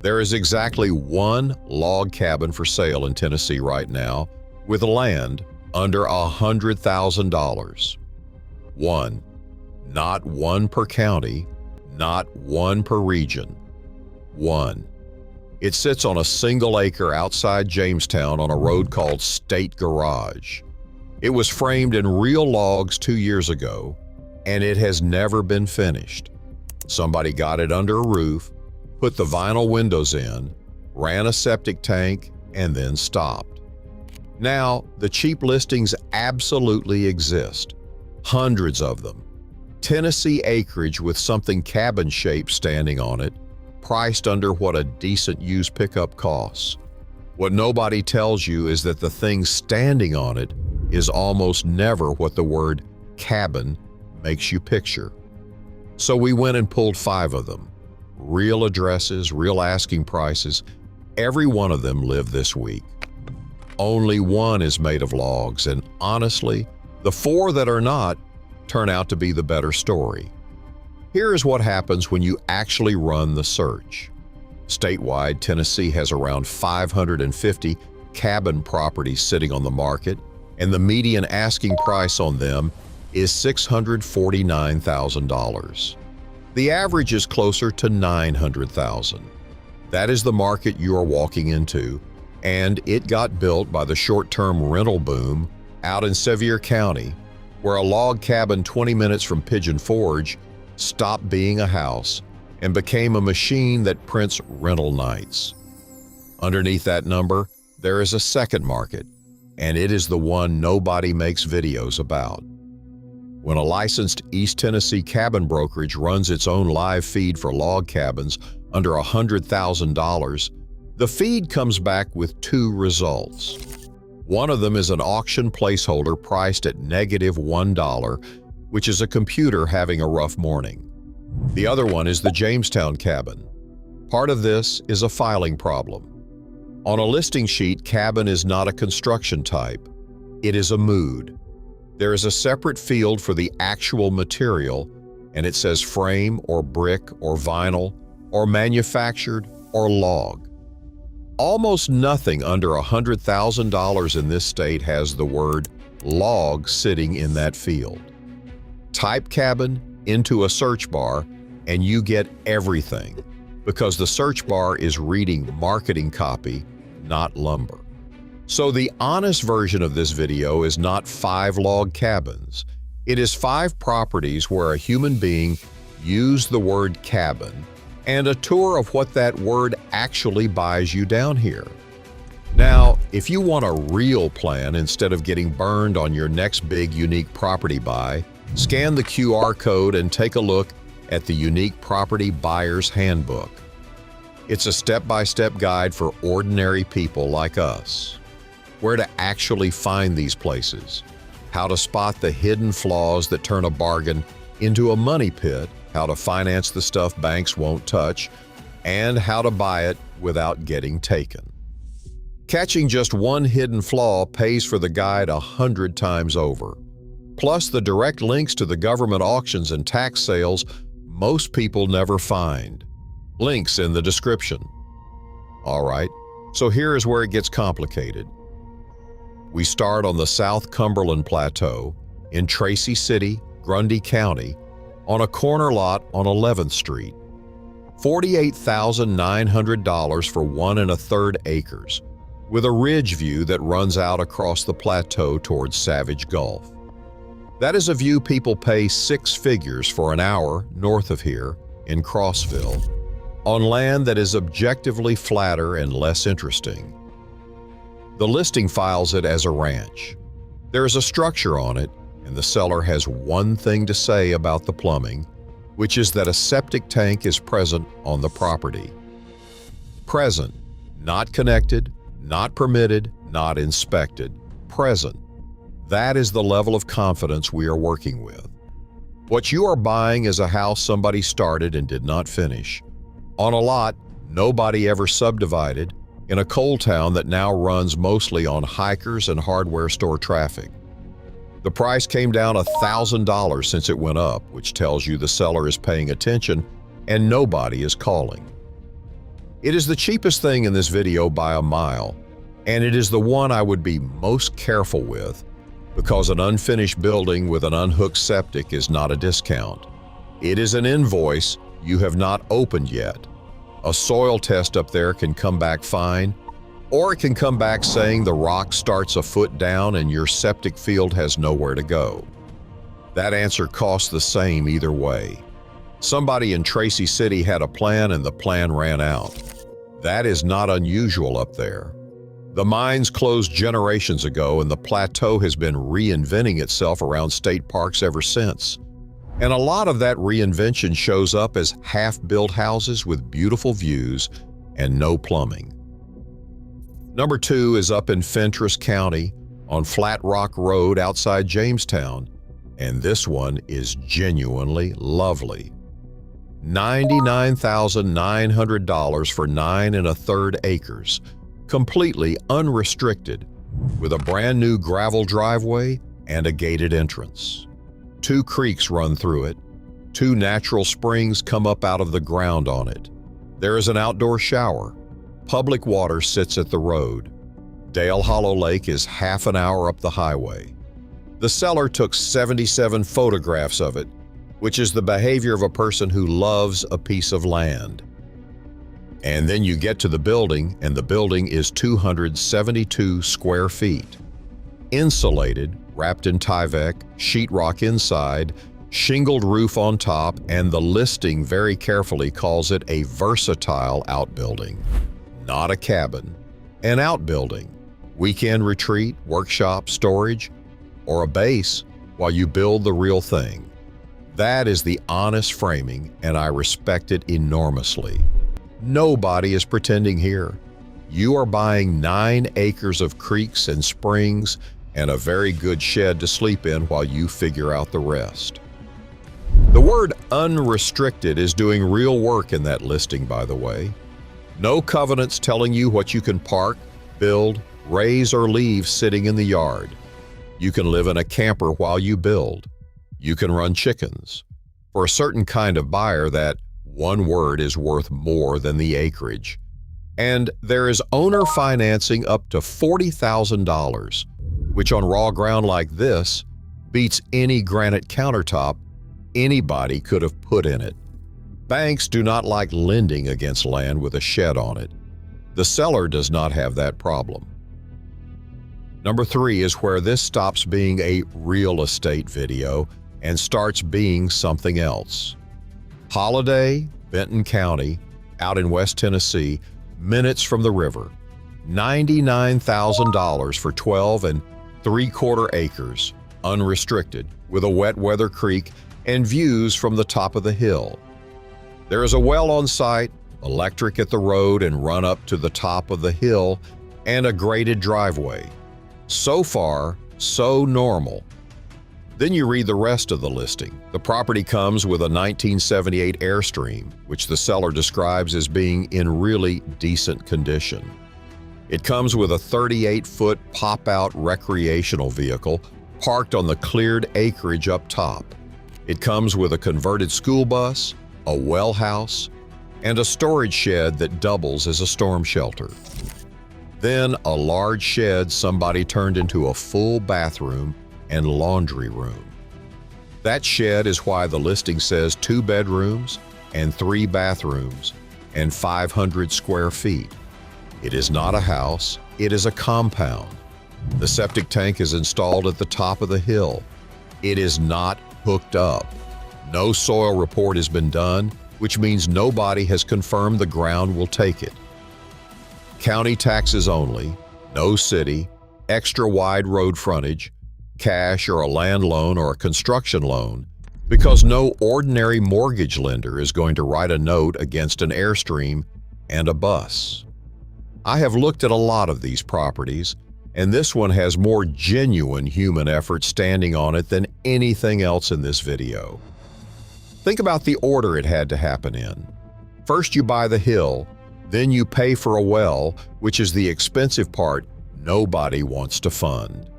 There is exactly one log cabin for sale in Tennessee right now with land under $100,000. One. Not one per county, not one per region. One. It sits on a single acre outside Jamestown on a road called State Garage. It was framed in real logs 2 years ago, and it has never been finished. Somebody got it under a roof, put the vinyl windows in, ran a septic tank, and then stopped. Now, the cheap listings absolutely exist. Hundreds of them. Tennessee acreage with something cabin-shaped standing on it, priced under what a decent used pickup costs. What nobody tells you is that the thing standing on it is almost never what the word cabin makes you picture. So we went and pulled 5 of them. Real addresses, real asking prices. Every one of them lived this week. Only one is made of logs, and honestly, the 4 that are not turn out to be the better story. Here is what happens when you actually run the search. Statewide, Tennessee has around 550 cabin properties sitting on the market, and the median asking price on them is $649,000. The average is closer to $900,000. That is the market you are walking into, and it got built by the short-term rental boom out in Sevier County, where a log cabin 20 minutes from Pigeon Forge stopped being a house and became a machine that prints rental nights. Underneath that number, there is a second market, and it is the one nobody makes videos about. When a licensed East Tennessee cabin brokerage runs its own live feed for log cabins under $100,000, the feed comes back with 2 results. One of them is an auction placeholder priced at -$1, which is a computer having a rough morning. The other one is the Jamestown cabin. Part of this is a filing problem. On a listing sheet, cabin is not a construction type. It is a mood. There is a separate field for the actual material, and it says frame or brick or vinyl or manufactured or log. Almost nothing under $100,000 in this state has the word log sitting in that field. Type cabin into a search bar and you get everything, because the search bar is reading marketing copy, not lumber. So the honest version of this video is not 5 log cabins. It is 5 properties where a human being used the word cabin, and a tour of what that word actually buys you down here. Now, if you want a real plan instead of getting burned on your next big unique property buy, scan the QR code and take a look at the Unique Property Buyer's Handbook. It's a step-by-step guide for ordinary people like us. Where to actually find these places, how to spot the hidden flaws that turn a bargain into a money pit, how to finance the stuff banks won't touch, and how to buy it without getting taken. Catching just one hidden flaw pays for the guide 100 times over. Plus the direct links to the government auctions and tax sales most people never find. Links in the description. All right, so here is where it gets complicated. We start on the South Cumberland Plateau in Tracy City, Grundy County, on a corner lot on 11th Street. $48,900 for 1 1/3 acres, with a ridge view that runs out across the plateau towards Savage Gulf. That is a view people pay 6 figures for an hour north of here in Crossville, on land that is objectively flatter and less interesting. The listing files it as a ranch. There is a structure on it, and the seller has one thing to say about the plumbing, which is that a septic tank is present on the property. Present, not connected, not permitted, not inspected. Present. That is the level of confidence we are working with. What you are buying is a house somebody started and did not finish, on a lot nobody ever subdivided, in a coal town that now runs mostly on hikers and hardware store traffic. The price came down $1,000 since it went up, which tells you the seller is paying attention and nobody is calling. It is the cheapest thing in this video by a mile, and it is the one I would be most careful with because an unfinished building with an unhooked septic is not a discount. It is an invoice you have not opened yet. A soil test up there can come back fine, or it can come back saying the rock starts a foot down and your septic field has nowhere to go. That answer costs the same either way. Somebody in Tracy City had a plan and the plan ran out. That is not unusual up there. The mines closed generations ago and the plateau has been reinventing itself around state parks ever since. And a lot of that reinvention shows up as half-built houses with beautiful views and no plumbing. Number 2 is up in Fentress County on Flat Rock Road outside Jamestown, and this one is genuinely lovely. $99,900 for 9 1/3 acres, completely unrestricted, with a brand new gravel driveway and a gated entrance. 2 creeks run through it. 2 natural springs come up out of the ground on it. There is an outdoor shower. Public water sits at the road. Dale Hollow Lake is half an hour up the highway. The seller took 77 photographs of it, which is the behavior of a person who loves a piece of land. And then you get to the building, and the building is 272 square feet. Insulated, wrapped in Tyvek, sheetrock inside, shingled roof on top, and the listing very carefully calls it a versatile outbuilding. Not a cabin, an outbuilding, weekend retreat, workshop, storage, or a base while you build the real thing. That is the honest framing, and I respect it enormously. Nobody is pretending here. You are buying 9 acres of creeks and springs and a very good shed to sleep in while you figure out the rest. The word unrestricted is doing real work in that listing, by the way. No covenants telling you what you can park, build, raise, or leave sitting in the yard. You can live in a camper while you build. You can run chickens. For a certain kind of buyer, that one word is worth more than the acreage. And there is owner financing up to $40,000, which on raw ground like this beats any granite countertop anybody could have put in it. Banks do not like lending against land with a shed on it. The seller does not have that problem. Number 3 is where this stops being a real estate video and starts being something else. Holladay, Benton County, out in West Tennessee, minutes from the river. $99,000 for 12 3/4 acres, unrestricted, with a wet weather creek and views from the top of the hill. There is a well on site, electric at the road and run up to the top of the hill, and a graded driveway. So far, so normal. Then you read the rest of the listing. The property comes with a 1978 Airstream, which the seller describes as being in really decent condition. It comes with a 38-foot pop-out recreational vehicle parked on the cleared acreage up top. It comes with a converted school bus, a well house, and a storage shed that doubles as a storm shelter. Then a large shed somebody turned into a full bathroom and laundry room. That shed is why the listing says 2 bedrooms and 3 bathrooms and 500 square feet. It is not a house, it is a compound. The septic tank is installed at the top of the hill. It is not hooked up. No soil report has been done, which means nobody has confirmed the ground will take it. County taxes only, no city, extra wide road frontage, cash or a land loan or a construction loan, because no ordinary mortgage lender is going to write a note against an Airstream and a bus. I have looked at a lot of these properties, and this one has more genuine human effort standing on it than anything else in this video. Think about the order it had to happen in. First you buy the hill, then you pay for a well, which is the expensive part nobody wants to fund.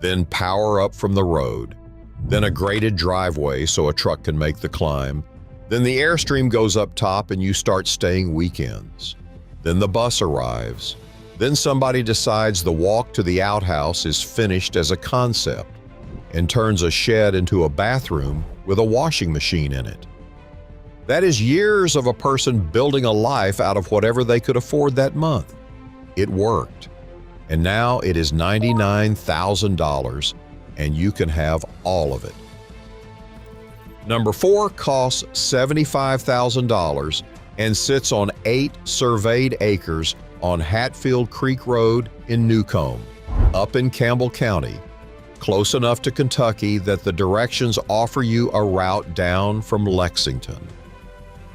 Then power up from the road. Then a graded driveway so a truck can make the climb. Then the Airstream goes up top and you start staying weekends. Then the bus arrives. Then somebody decides the walk to the outhouse is finished as a concept and turns a shed into a bathroom with a washing machine in it. That is years of a person building a life out of whatever they could afford that month. It worked. And now it is $99,000 and you can have all of it. Number 4 costs $75,000 and sits on 8 surveyed acres on Hatfield Creek Road in Newcomb, up in Campbell County, close enough to Kentucky that the directions offer you a route down from Lexington.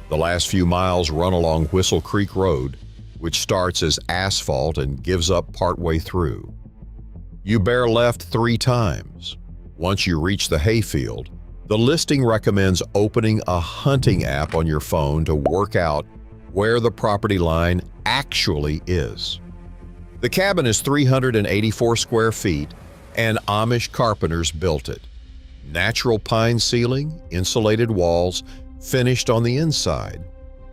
The last few miles run along Whistle Creek Road, which starts as asphalt and gives up partway through. You bear left 3 times. Once you reach the hayfield, the listing recommends opening a hunting app on your phone to work out where the property line actually is. The cabin is 384 square feet and Amish carpenters built it. Natural pine ceiling, insulated walls, finished on the inside.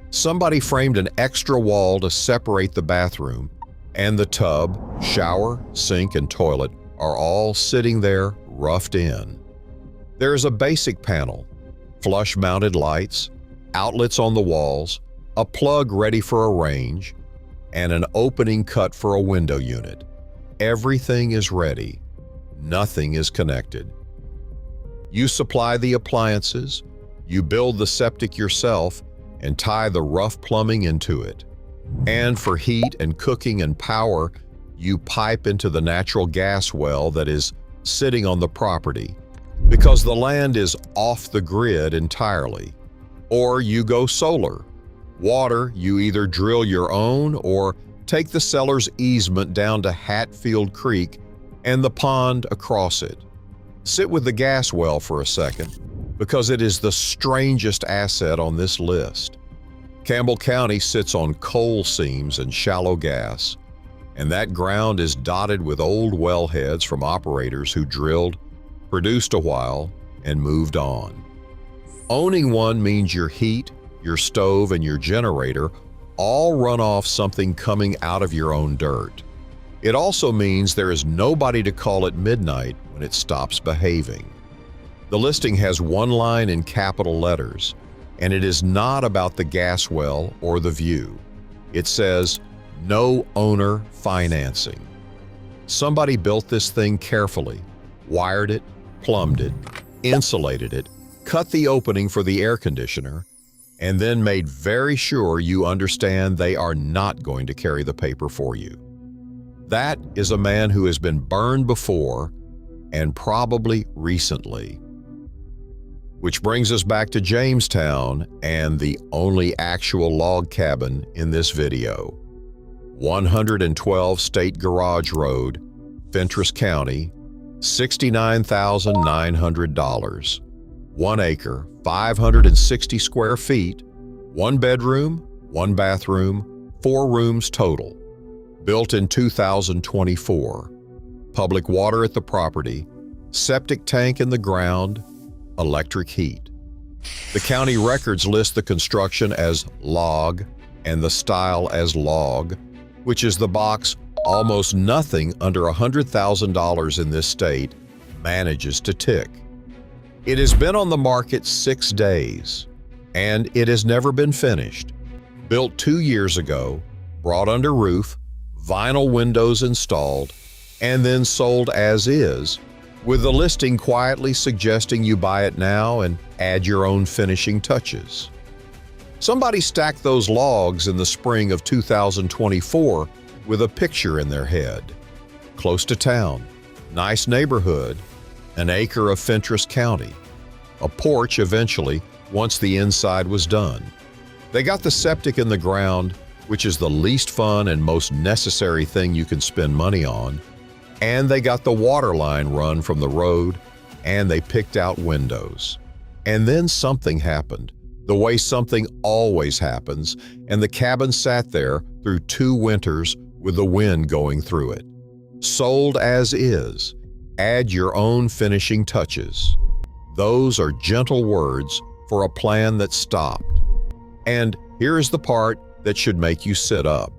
Somebody framed an extra wall to separate the bathroom, and the tub, shower, sink, and toilet are all sitting there roughed in. There is a basic panel, flush-mounted lights, outlets on the walls, a plug ready for a range, and an opening cut for a window unit. Everything is ready. Nothing is connected. You supply the appliances, you build the septic yourself, and tie the rough plumbing into it. And for heat and cooking and power, you pipe into the natural gas well that is sitting on the property, because the land is off the grid entirely. Or you go solar. Water, you either drill your own or take the seller's easement down to Hatfield Creek and the pond across it. Sit with the gas well for a second, because it is the strangest asset on this list. Campbell County sits on coal seams and shallow gas, and that ground is dotted with old wellheads from operators who drilled, produced a while, and moved on. Owning one means your heat, your stove, and your generator all run off something coming out of your own dirt. It also means there is nobody to call at midnight when it stops behaving. The listing has one line in capital letters, and it is not about the gas well or the view. It says, "No owner financing." Somebody built this thing carefully, wired it, plumbed it, insulated it, cut the opening for the air conditioner, and then made very sure you understand they are not going to carry the paper for you. That is a man who has been burned before, and probably recently. Which brings us back to Jamestown and the only actual log cabin in this video. 112 State Garage Road, Fentress County, $69,900. 1 acre, 560 square feet, 1 bedroom, 1 bathroom, 4 rooms total. Built in 2024. Public water at the property, septic tank in the ground, electric heat. The county records list the construction as log and the style as log, which is the box almost nothing under $100,000 in this state manages to tick. It has been on the market 6 days, and it has never been finished. Built 2 years ago, brought under roof, vinyl windows installed, and then sold as is, with the listing quietly suggesting you buy it now and add your own finishing touches. Somebody stacked those logs in the spring of 2024 with a picture in their head. Close to town, nice neighborhood, an acre of Fentress County, a porch eventually once the inside was done. They got the septic in the ground, which is the least fun and most necessary thing you can spend money on, and they got the water line run from the road, and they picked out windows. And then something happened, the way something always happens, and the cabin sat there through 2 winters with the wind going through it. Sold as is. Add your own finishing touches. Those are gentle words for a plan that stopped. And here is the part that should make you sit up.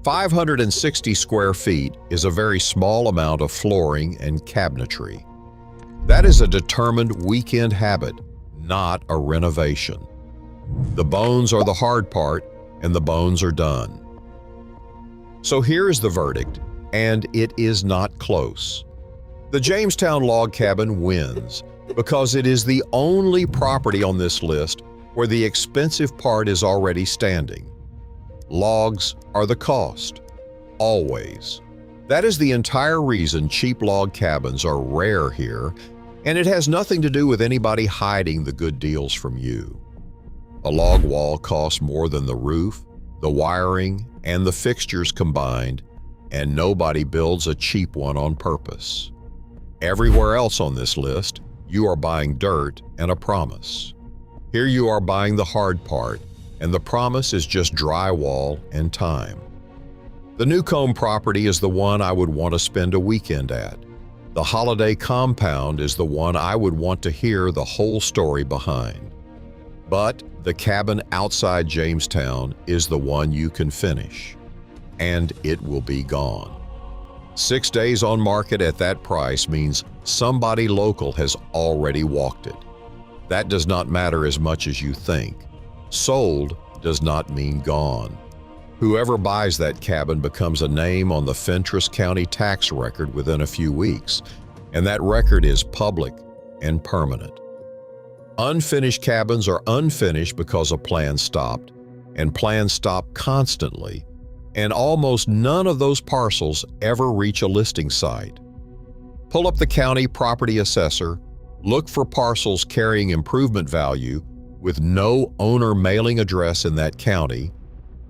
560 square feet is a very small amount of flooring and cabinetry. That is a determined weekend habit, not a renovation. The bones are the hard part, and the bones are done. So here is the verdict, and it is not close. The Jamestown log cabin wins because it is the only property on this list where the expensive part is already standing. Logs are the cost, always. That is the entire reason cheap log cabins are rare here, and it has nothing to do with anybody hiding the good deals from you. A log wall costs more than the roof, the wiring, and the fixtures combined, and nobody builds a cheap one on purpose. Everywhere else on this list, you are buying dirt and a promise. Here you are buying the hard part, and the promise is just drywall and time. The Newcomb property is the one I would want to spend a weekend at. The Holladay compound is the one I would want to hear the whole story behind. But the cabin outside Jamestown is the one you can finish, and it will be gone. 6 days on market at that price means somebody local has already walked it. That does not matter as much as you think. Sold does not mean gone. Whoever buys that cabin becomes a name on the Fentress County tax record within a few weeks, and that record is public and permanent. Unfinished cabins are unfinished because a plan stopped, and plans stop constantly, and almost none of those parcels ever reach a listing site. Pull up the county property assessor, look for parcels carrying improvement value with no owner mailing address in that county,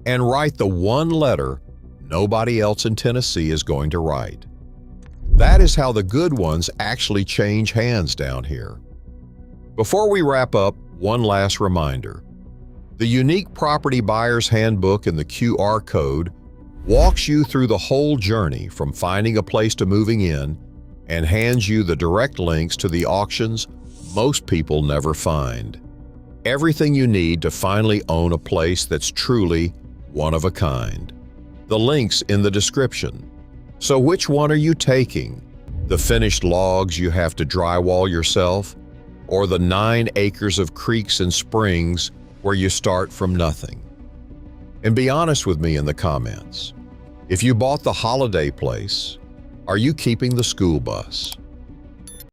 and write the one letter nobody else in Tennessee is going to write. That is how the good ones actually change hands down here. Before we wrap up, one last reminder. The unique Property Buyer's Handbook and the QR code walks you through the whole journey from finding a place to moving in and hands you the direct links to the auctions most people never find. Everything you need to finally own a place that's truly one of a kind. The link's in the description. So which one are you taking? The finished logs you have to drywall yourself, or the 9 acres of creeks and springs where you start from nothing? And be honest with me in the comments. If you bought the Holladay place, are you keeping the school bus?